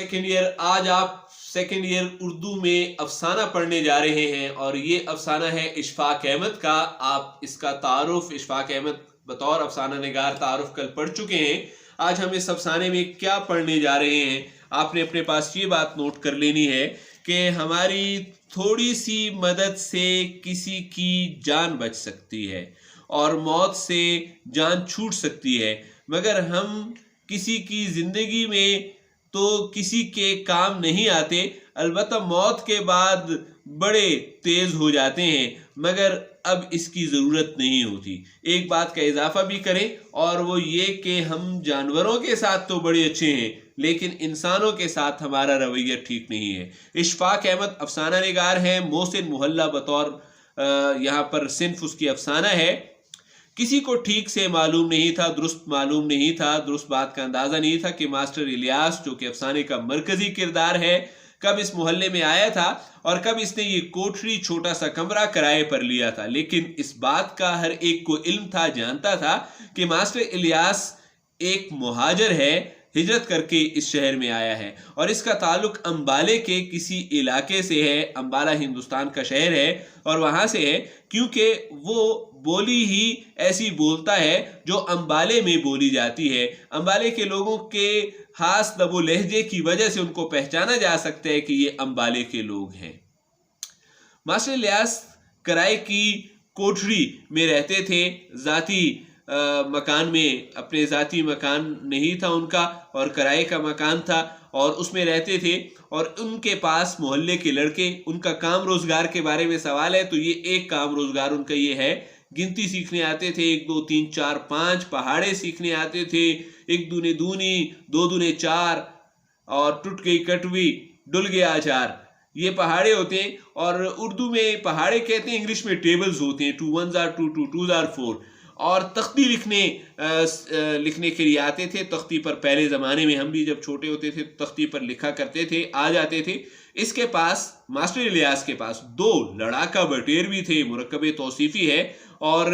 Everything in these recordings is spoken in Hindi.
Second year. आज आप सेकेंड ईयर उर्दू में अफसाना पढ़ने जा रहे हैं और ये अफसाना है इशफाक अहमद का। आप इसका तारुफ इशफाक अहमद बतौर अफसाना निगार तारुफ कल पढ़ चुके हैं। आज हम इस अफसाने में क्या पढ़ने जा रहे हैं, आपने अपने पास ये बात नोट कर लेनी है कि हमारी थोड़ी सी मदद से किसी की जान बच सकती है और मौत से जान छूट सकती है, मगर हम किसी की ज़िंदगी में तो किसी के काम नहीं आते। अलबत्ता मौत के बाद बड़े तेज़ हो जाते हैं, मगर अब इसकी ज़रूरत नहीं होती। एक बात का इजाफा भी करें और वो ये कि हम जानवरों के साथ तो बड़े अच्छे हैं, लेकिन इंसानों के साथ हमारा रवैया ठीक नहीं है। इशफाक अहमद अफसाना निगार हैं। मोहसिन मोहल्ला बतौर यहाँ पर सिन्फ उसकी अफसाना है। किसी को ठीक से मालूम नहीं था, दुरुस्त मालूम नहीं था, दुरुस्त बात का अंदाज़ा नहीं था कि मास्टर इलियास, जो कि अफसाने का मरकजी किरदार है, कब इस मोहल्ले में आया था और कब इसने ये कोठरी, छोटा सा कमरा किराए पर लिया था। लेकिन इस बात का हर एक को इल्म था, जानता था कि मास्टर इलियास एक मुहाजिर है, हिजरत करके इस शहर में आया है और इसका ताल्लुक अंबाले के किसी इलाके से है। अंबाला हिंदुस्तान का शहर है और वहाँ से है, क्योंकि वो बोली ही ऐसी बोलता है जो अंबाले में बोली जाती है। अंबाले के लोगों के खास लबो लहजे की वजह से उनको पहचाना जा सकता है कि ये अंबाले के लोग हैं। मास्टर इलियास किराए की कोठरी में रहते थे, जाती मकान में, अपने ज़ाती मकान नहीं था उनका और किराए का मकान था और उसमें रहते थे। और उनके पास मोहल्ले के लड़के, उनका काम रोज़गार के बारे में सवाल है तो ये एक काम रोज़गार उनका ये है, गिनती सीखने आते थे। 1 2 3 4 5 पहाड़े सीखने आते थे। 1 दूने दूनी, 2 दूने 4 और टूट गई कटवी, डुल गया अचार, ये पहाड़े होते हैं। और उर्दू में पहाड़े कहते हैं, इंग्लिश में टेबल्स होते हैं। 2 1 are 2 2 2 are 4। और तख्ती लिखने के लिए आते थे। तख्ती पर पहले ज़माने में, हम भी जब छोटे होते थे तख्ती पर लिखा करते थे, आ जाते थे। इसके पास, मास्टर इलियास के पास 2 लड़ाका बटेर भी थे। मुरक्कब तौसीफ़ी है और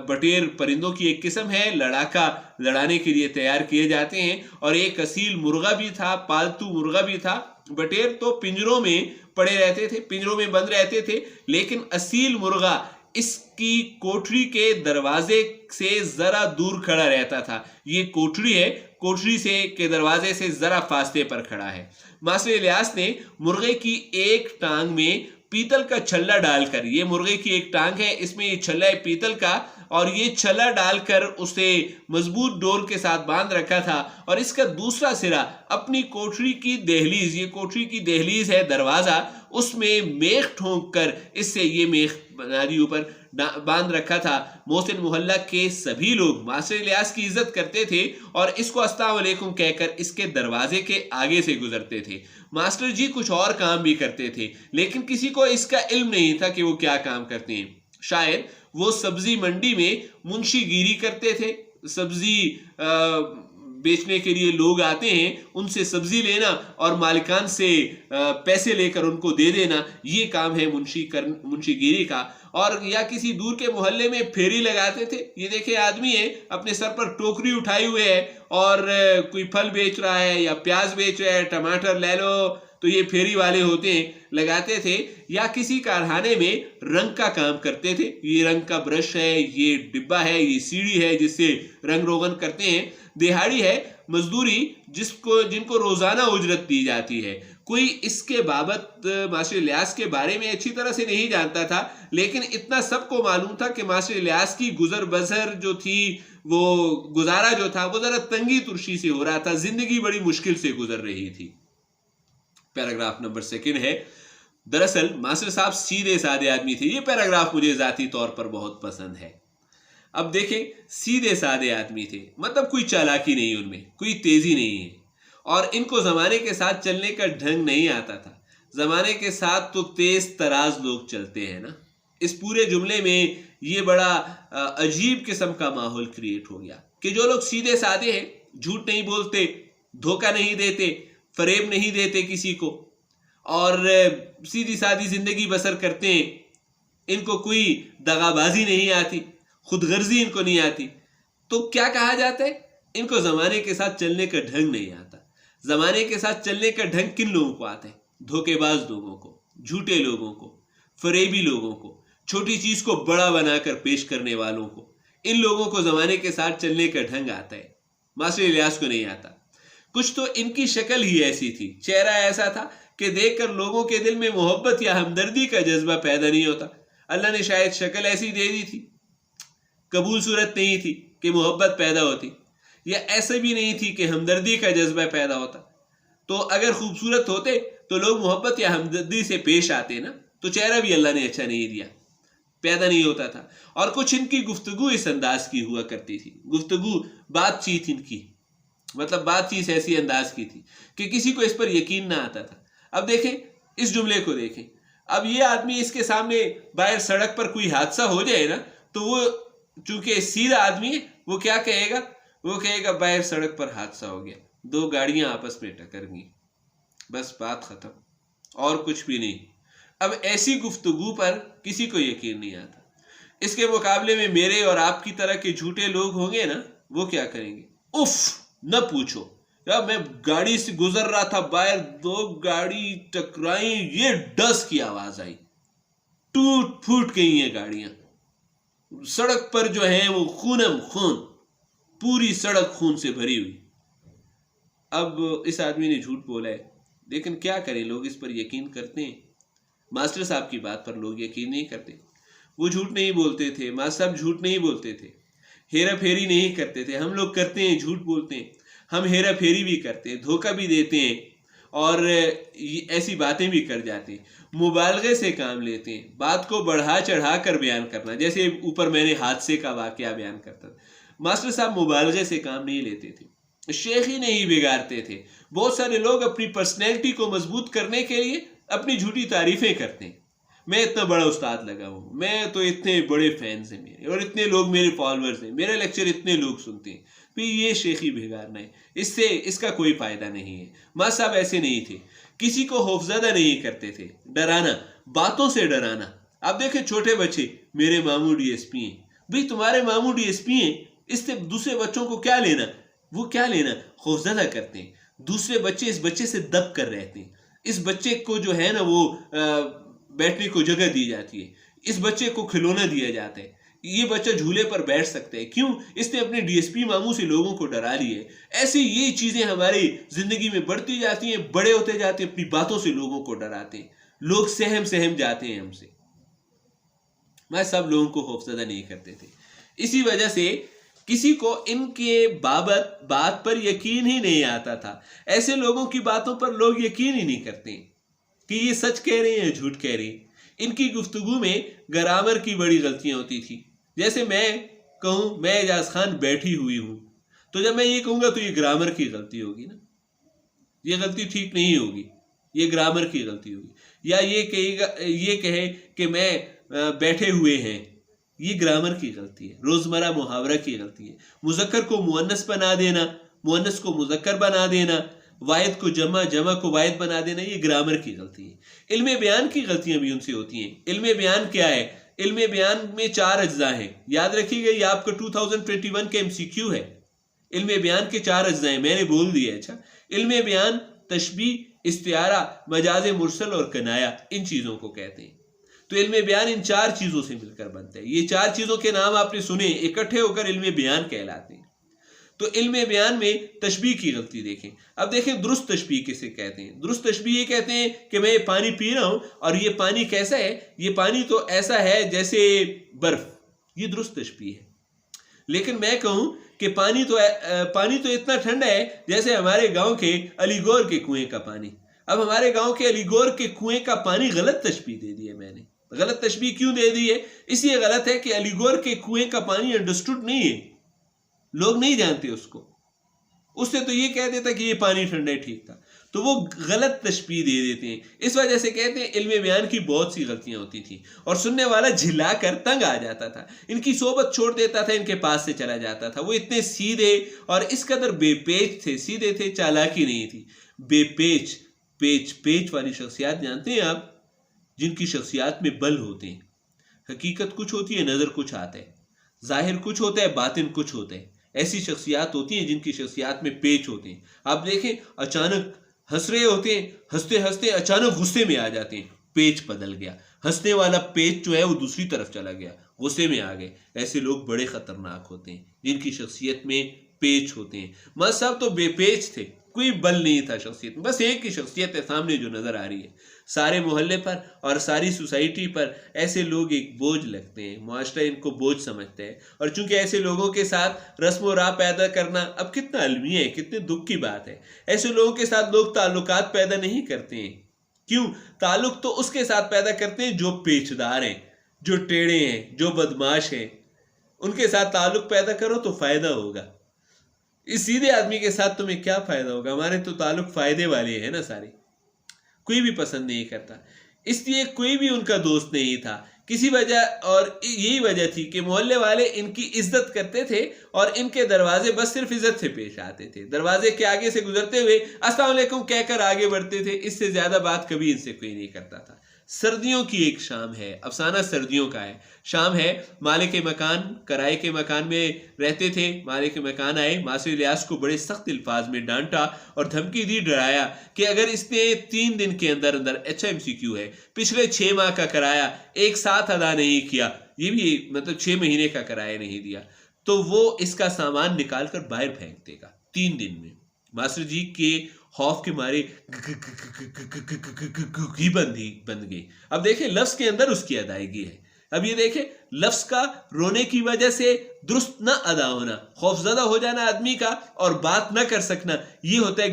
बटेर परिंदों की एक किस्म है, लड़ाका लड़ाने के लिए तैयार किए जाते हैं। और एक असील मुर्गा भी था, पालतू मुर्गा भी था। बटेर तो पिंजरों में पड़े रहते थे, पिंजरों में बंद रहते थे, लेकिन असील मुर्गा इसकी कोठरी के दरवाजे से जरा दूर खड़ा रहता था। ये कोठरी है, कोठरी से के दरवाजे से जरा फासले पर खड़ा है। मास्टर इलियास ने मुर्गे की एक टांग में पीतल का छल्ला डालकर, ये मुर्गे की एक टांग है, इसमें ये छल्ला है पीतल का, और ये छल्ला डालकर उसे मजबूत डोर के साथ बांध रखा था। और इसका दूसरा सिरा अपनी कोठरी की दहलीज, ये कोठरी की दहलीज है, दरवाजा, उसमें मेख ठोंक कर इससे ये मेख बनारी ऊपर बांध रखा था। मोहसिन मोहल्ला के सभी लोग मास्टर इलियास की इज्जत करते थे और इसको अस्सलाम वालेकुम कहकर इसके दरवाजे के आगे से गुजरते थे। मास्टर जी कुछ और काम भी करते थे, लेकिन किसी को इसका इल्म नहीं था कि वो क्या काम करते हैं। शायद वो सब्जी मंडी में मुंशीगिरी करते थे, सब्जी बेचने के लिए लोग आते हैं, उनसे सब्जी लेना और मालिकान से पैसे लेकर उनको दे देना, ये काम है मुंशीगिरी का। और या किसी दूर के मोहल्ले में फेरी लगाते थे। ये देखे आदमी है, अपने सर पर टोकरी उठाई हुए है और कोई फल बेच रहा है या प्याज बेच रहा है, टमाटर ले लो, तो ये फेरी वाले होते हैं, लगाते थे। या किसी कारखाने में रंग का काम करते थे, ये रंग का ब्रश है, ये डिब्बा है, ये सीढ़ी है जिससे रंग रोगन करते हैं। दिहाड़ी है, मजदूरी, जिनको रोजाना उजरत दी जाती है। कोई इसके बाबत मास्टर इलियास के बारे में अच्छी तरह से नहीं जानता था, लेकिन इतना सबको मालूम था कि मास्टर इलियास की गुजर बसर जो थी, वो गुजारा जो था, वो जरा तंगी तुर्शी से हो रहा था, जिंदगी बड़ी मुश्किल से गुजर रही थी। पैराग्राफ नंबर 2 है। दरअसल मास्टर साहब सीधे साधे आदमी थे। ये पैराग्राफ मुझे जाती तौर पर बहुत पसंद है। अब देखें, सीधे साधे आदमी थे, मतलब कोई चालाकी नहीं उनमें, कोई तेजी नहीं है, और इनको जमाने के साथ चलने का ढंग नहीं आता था। जमाने के साथ तो तेज तराज लोग चलते हैं ना। इस पूरे जुमले में ये बड़ा अजीब किस्म का माहौल क्रिएट हो गया कि जो लोग सीधे साधे हैं, झूठ नहीं बोलते, धोखा नहीं देते, फरेब नहीं देते किसी को, और सीधी सादी जिंदगी बसर करते हैं, इनको कोई दगाबाजी नहीं आती, खुदगर्जी इनको नहीं आती, तो क्या कहा जाता है? इनको जमाने के साथ चलने का ढंग नहीं आता। जमाने के साथ चलने का ढंग किन लोगों को आता है? धोखेबाज लोगों को, झूठे लोगों को, फरेबी लोगों को, छोटी चीज को बड़ा बनाकर पेश करने वालों को, इन लोगों को जमाने के साथ चलने का ढंग आता है। मास्टर इलियास को नहीं आता। कुछ तो इनकी शक्ल ही ऐसी थी, चेहरा ऐसा था कि देखकर लोगों के दिल में मोहब्बत या हमदर्दी का जज्बा पैदा नहीं होता। अल्लाह ने शायद शक्ल ऐसी दे दी थी, कबूल सूरत नहीं थी कि मोहब्बत पैदा होती, या ऐसा भी नहीं थी कि हमदर्दी का जज्बा पैदा होता। तो अगर खूबसूरत होते तो लोग मोहब्बत या हमदर्दी से पेश आते ना, तो चेहरा भी अल्लाह ने अच्छा नहीं दिया, पैदा नहीं होता था। और कुछ इनकी गुफ्तगू इस अंदाज की हुआ करती थी, गुफ्तगू बातचीत इनकी, मतलब बातचीत ऐसी अंदाज की थी कि किसी को इस पर यकीन ना आता था। अब देखें इस जुमले को देखें, अब ये आदमी, इसके सामने बाहर सड़क पर कोई हादसा हो जाए ना, तो वो चूंकि सीधा आदमी है, वो क्या कहेगा? वो कहेगा बाहर सड़क पर हादसा हो गया, दो गाड़ियां आपस में टकर गई, बस बात खत्म, और कुछ भी नहीं। अब ऐसी गुफ्तगू पर किसी को यकीन नहीं आता। इसके मुकाबले में मेरे और आपकी तरह के झूठे लोग होंगे ना, वो क्या करेंगे? उफ, न पूछो यार, मैं गाड़ी से गुजर रहा था, बाहर दो गाड़ी टकराई, ये डस की आवाज आई, टूट फूट गई ये गाड़ियां, सड़क पर जो है वो खूनम खून, पूरी सड़क खून से भरी हुई। अब इस आदमी ने झूठ बोला है, लेकिन क्या करें, लोग इस पर यकीन करते हैं। मास्टर साहब की बात पर लोग यकीन नहीं करते। वो झूठ नहीं बोलते थे, मास्टर साहब झूठ नहीं बोलते थे, हेरा फेरी नहीं करते थे। हम लोग करते हैं, झूठ बोलते हैं, हम हेरा फेरी भी करते हैं, धोखा भी देते हैं, और ऐसी बातें भी कर जाते हैं, मुबालगे से काम लेते हैं, बात को बढ़ा चढ़ा कर बयान करना। जैसे ऊपर मैंने हादसे का वाकया बयान करता था, मास्टर साहब मुबालगे से काम नहीं लेते थे, शेख ही नहीं बिगाड़ते थे। बहुत सारे लोग अपनी पर्सनैलिटी को मजबूत करने के लिए अपनी झूठी तारीफें करते हैं। मैं इतना बड़ा उस्ताद लगा हूँ, मैं तो इतने बड़े फैंस हैं मेरे, और इतने लोग मेरे फॉलोअर्स हैं, मेरा लेक्चर इतने लोग सुनते हैं। फिर ये शेखी बिगाड़ना है, इससे इसका कोई फायदा नहीं है। माँ साहब ऐसे नहीं थे, किसी को खौफजदा नहीं करते थे, डराना, बातों से डराना। आप देखें छोटे बच्चे, मेरे मामू डीएसपी हैं, भाई तुम्हारे मामू डीएसपी हैं, इससे दूसरे बच्चों को क्या लेना? वो क्या लेना? खौफजदा करते हैं। दूसरे बच्चे इस बच्चे से दब कर रहते हैं, इस बच्चे को जो है ना वो बैठने को जगह दी जाती है, इस बच्चे को खिलौना दिया जाता है, ये बच्चा झूले पर बैठ सकता है। क्यों? इसने अपने डीएसपी मामू से लोगों को डरा लिया है। ऐसे ये चीजें हमारी जिंदगी में बढ़ती जाती हैं, बड़े होते जाते हैं, अपनी बातों से लोगों को डराते हैं, लोग सहम जाते हैं हमसे। मैं सब लोगों को खौफजदा नहीं करते थे। इसी वजह से किसी को इनके बात पर यकीन ही नहीं आता था। ऐसे लोगों की बातों पर लोग यकीन ही नहीं करते कि ये सच कह रहे हैं या झूठ कह रहे हैं। इनकी गुफ्तगू में ग्रामर की बड़ी गलतियां होती थी। जैसे मैं कहूं मैं एजाज खान बैठी हुई हूं, तो जब मैं ये कहूंगा तो ये ग्रामर की गलती होगी ना, ये गलती ठीक नहीं होगी, ये ग्रामर की गलती होगी। या ये कहे कि मैं बैठे हुए हैं, ये ग्रामर की गलती है, रोजमर्रा मुहावरा की गलती है। मुजक्कर को मुअन्नस बना देना, मुअन्नस को मुजक्कर बना देना, वाहिद को जमा, जमा को वाहिद बना देना, ये ग्रामर की गलती है। इल्मे बयान की गलतियां भी उनसे होती हैं। इल्मे बयान क्या है? इल्मे बयान में 4 अज्जा हैं, याद रखिएगा, ये आपका 2021 के MCQ है। इल्मे बयान के 4 अज्जा हैं, मैंने बोल दिया। अच्छा, इल्मे बयान तशबीह, इस्तिआरा, मजाज मुरसल और कनाया, इन चीजों को कहते हैं। तो इल्मे बयान इन 4 चीजों से मिलकर बनता है। ये 4 चीजों के नाम आपने सुने, इकट्ठे होकर इल्मे बयान कहलाते हैं। तो इल्मे बयान में तशबीह की गलती देखें। अब देखें दुरुस्त तशबीह किसे कहते हैं? दुरुस्त तशबीह ये कहते हैं कि मैं ये पानी पी रहा हूं और ये पानी कैसा है? ये पानी तो ऐसा है जैसे बर्फ, ये दुरुस्त तशबीह है। लेकिन मैं कहूं कि पानी तो इतना ठंडा है जैसे हमारे गांव के अलीगोर के कुएं का पानी। अब हमारे गांव के अलीगोर के कुएं का पानी गलत तशबीह दे दी है मैंने। गलत तशबीह क्यों दे दी है? इसलिए गलत है कि अलीगोर के कुएं का पानी अंडरस्टूड नहीं है, लोग नहीं जानते उसको। उससे तो ये कह देता कि ये पानी ठंडा है, ठीक था, तो वो गलत तशबीह दे देते हैं। इस वजह से कहते हैं इल्मे बयान की बहुत सी गलतियां होती थी और सुनने वाला झिला कर तंग आ जाता था, इनकी सोबत छोड़ देता था, इनके पास से चला जाता था। वो इतने सीधे और इस कदर बेपेच थे, सीधे थे, चालाकी नहीं थी, बेपेच, पेच वाली शख्सियत जानते हैं आप, जिनकी शख्सियत में बल होते हैं। हकीकत कुछ होती है, नजर कुछ आता है, जाहिर कुछ होता है, बातिन कुछ होता है। ऐसी शख्सियात होती हैं जिनकी शख्सियात में पेच होते हैं। आप देखें, अचानक हंस रहे होते हैं, हंसते हंसते अचानक गुस्से में आ जाते हैं, पेच बदल गया, हंसने वाला पेच जो है वो दूसरी तरफ चला गया, गुस्से में आ गए। ऐसे लोग बड़े खतरनाक होते हैं जिनकी शख्सियत में पेच होते हैं। मौलाना साहब तो बेपेच थे, कोई बल नहीं था शख्सियत में, बस एक ही शख्सियत है सामने जो नजर आ रही है। सारे मोहल्ले पर और सारी सोसाइटी पर ऐसे लोग एक बोझ लगते हैं, मुआशरा इनको बोझ समझते हैं। और चूंकि ऐसे लोगों के साथ रस्म व राह पैदा करना अब कितना अलमी है, कितने दुख की बात है। ऐसे लोगों के साथ लोग ताल्लुकात पैदा नहीं करते हैं। क्यों? ताल्लुक तो उसके साथ पैदा करते हैं जो पेचदार हैं, जो टेढ़े हैं, जो बदमाश हैं। उनके साथ ताल्लुक पैदा करो तो फायदा होगा। इस सीधे आदमी के साथ तुम्हें क्या फायदा होगा? हमारे तो ताल्लुक फायदे वाले हैं ना सारे। कोई भी पसंद नहीं करता, इसलिए कोई भी उनका दोस्त नहीं था किसी वजह। और यही वजह थी कि मोहल्ले वाले इनकी इज्जत करते थे और इनके दरवाजे बस सिर्फ इज्जत से पेश आते थे। दरवाजे के आगे से गुजरते हुए अस्सलाम वालेकुम कहकर आगे बढ़ते थे, इससे ज्यादा बात कभी इनसे कोई नहीं करता था। सर्दियों की एक शाम है, अफसाना सर्दियों का है। शाम है, मालिक मकान किराए के मकान में रहते थे। मालिक मकान आए, मासिर इलियास को बड़े सख्त अल्फाज में डांटा और धमकी दी, डराया कि अगर इसने 3 दिन के अंदर अंदर HMCQ है, पिछले 6 माह का किराया एक साथ अदा नहीं किया, ये भी मतलब 6 महीने का किराया नहीं दिया, तो वो इसका सामान निकाल कर बाहर फेंक देगा 3 दिन में। मास्टर जी के खौफ के मारे ही बंद गई। अब देखें, लफ्ज के अंदर उसकी अदायगी है। अब ये देखें, लफ्ज का रोने की वजह से दुरुस्त ना अदा होना, खौफजदा हो जाना आदमी का और बात ना कर सकना, ये होता है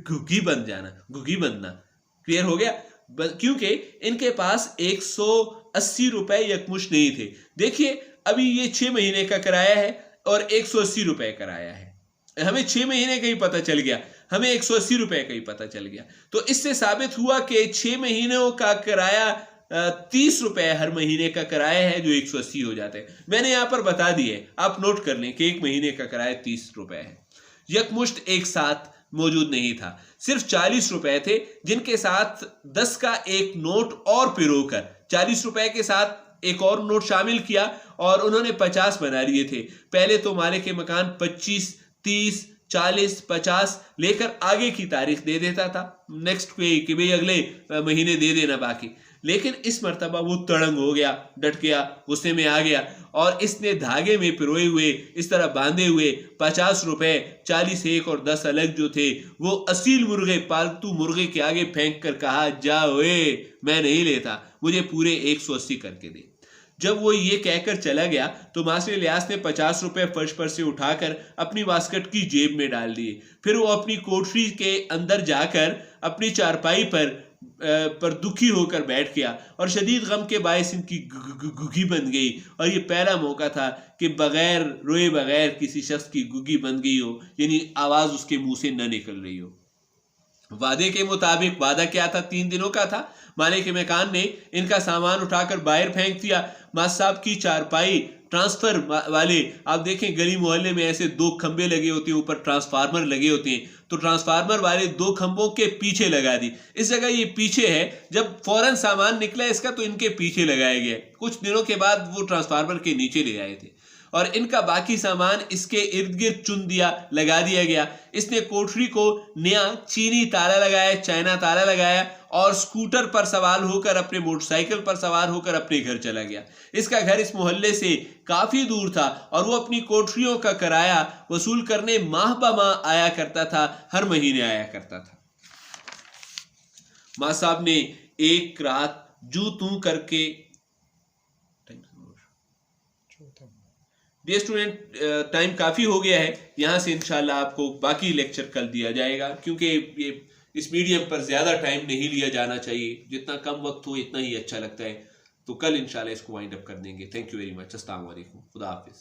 घुघी बन जाना, घुघी बनना। क्लियर हो गया? क्योंकि इनके पास 180 रुपए यकमुश्त नहीं थे। देखिए, अभी ये 6 महीने का किराया है और 180 रुपए किराया है। हमें 6 महीने का ही पता चल गया, हमें 180 रुपए का ही पता चल गया। तो इससे साबित हुआ कि 6 महीनों का किराया 30 रुपए हर महीने का किराया है, जो 180 हो जाते हैं। मैंने यहां पर बता दिए, आप नोट कर लें कि 1 महीने का किराया 30 रुपए है। यकमुश्त एक साथ मौजूद नहीं था, सिर्फ 40 रुपए थे, जिनके साथ 10 का एक नोट और पिरोकर 40 रुपए के साथ एक और नोट शामिल किया और उन्होंने 50 बना लिए थे। पहले तो मालिक के मकान 25, 30, 40, 50 लेकर आगे की तारीख दे देता था, नेक्स्ट पे कि भाई अगले महीने दे देना बाकी। लेकिन इस मर्तबा वो तड़ंग हो गया, डट गया, गुस्से में आ गया और इसने धागे में पिरोए हुए, इस तरह बांधे हुए 50 रुपए, 40 एक और 10 अलग जो थे, वो असील मुर्गे, पालतू मुर्गे के आगे फेंक कर कहा, जाओ मैं नहीं लेता, मुझे पूरे 180 करके दे। जब वो ये कहकर चला गया तो मास्टर इलियास ने 50 रुपए फर्श पर से उठाकर अपनी बास्केट की जेब में डाल दिए। फिर वो अपनी कोठरी के अंदर जाकर अपनी चारपाई पर दुखी होकर बैठ गया और शदीद गम के बायस इनकी गुगी बन गई। और ये पहला मौका था कि बगैर रोए बगैर किसी शख्स की गुगी बन गई हो, यानी आवाज उसके मुंह से न निकल रही हो। वादे के मुताबिक, वादा क्या था? 3 दिनों का था। मालिक मकान ने इनका सामान उठाकर बाहर फेंक दिया। मास्टर साहब की चारपाई ट्रांसफर वाले, आप देखें गली मोहल्ले में ऐसे 2 खंबे लगे होते हैं, ऊपर ट्रांसफार्मर लगे होते हैं, तो ट्रांसफार्मर वाले 2 खंभों के पीछे लगा दी। इस जगह ये पीछे है, जब फौरन सामान निकला इसका तो इनके पीछे लगाया गया। कुछ दिनों के बाद वो ट्रांसफार्मर के नीचे ले आए थे और इनका बाकी सामान इसके इर्द गिर्द चुन दिया, लगा दिया गया। इसने कोठरी को नया चीनी ताला लगाया, चाइना ताला लगाया और स्कूटर पर सवार होकर, अपने मोटरसाइकिल पर सवार होकर अपने घर चला गया। इसका घर इस मोहल्ले से काफी दूर था और वो अपनी कोठरियों का किराया वसूल करने माह ब माह आया करता था, हर महीने आया करता था। मां साहब ने एक रात जू तू करके, डियर स्टूडेंट टाइम काफ़ी हो गया है, यहाँ से इंशाल्लाह आपको बाकी लेक्चर कल दिया जाएगा, क्योंकि ये इस मीडियम पर ज़्यादा टाइम नहीं लिया जाना चाहिए, जितना कम वक्त हो इतना ही अच्छा लगता है। तो कल इंशाल्लाह इसको वाइंड अप कर देंगे। Thank you very much. अस्सलाम वालेकुम, खुदा हाफिज़।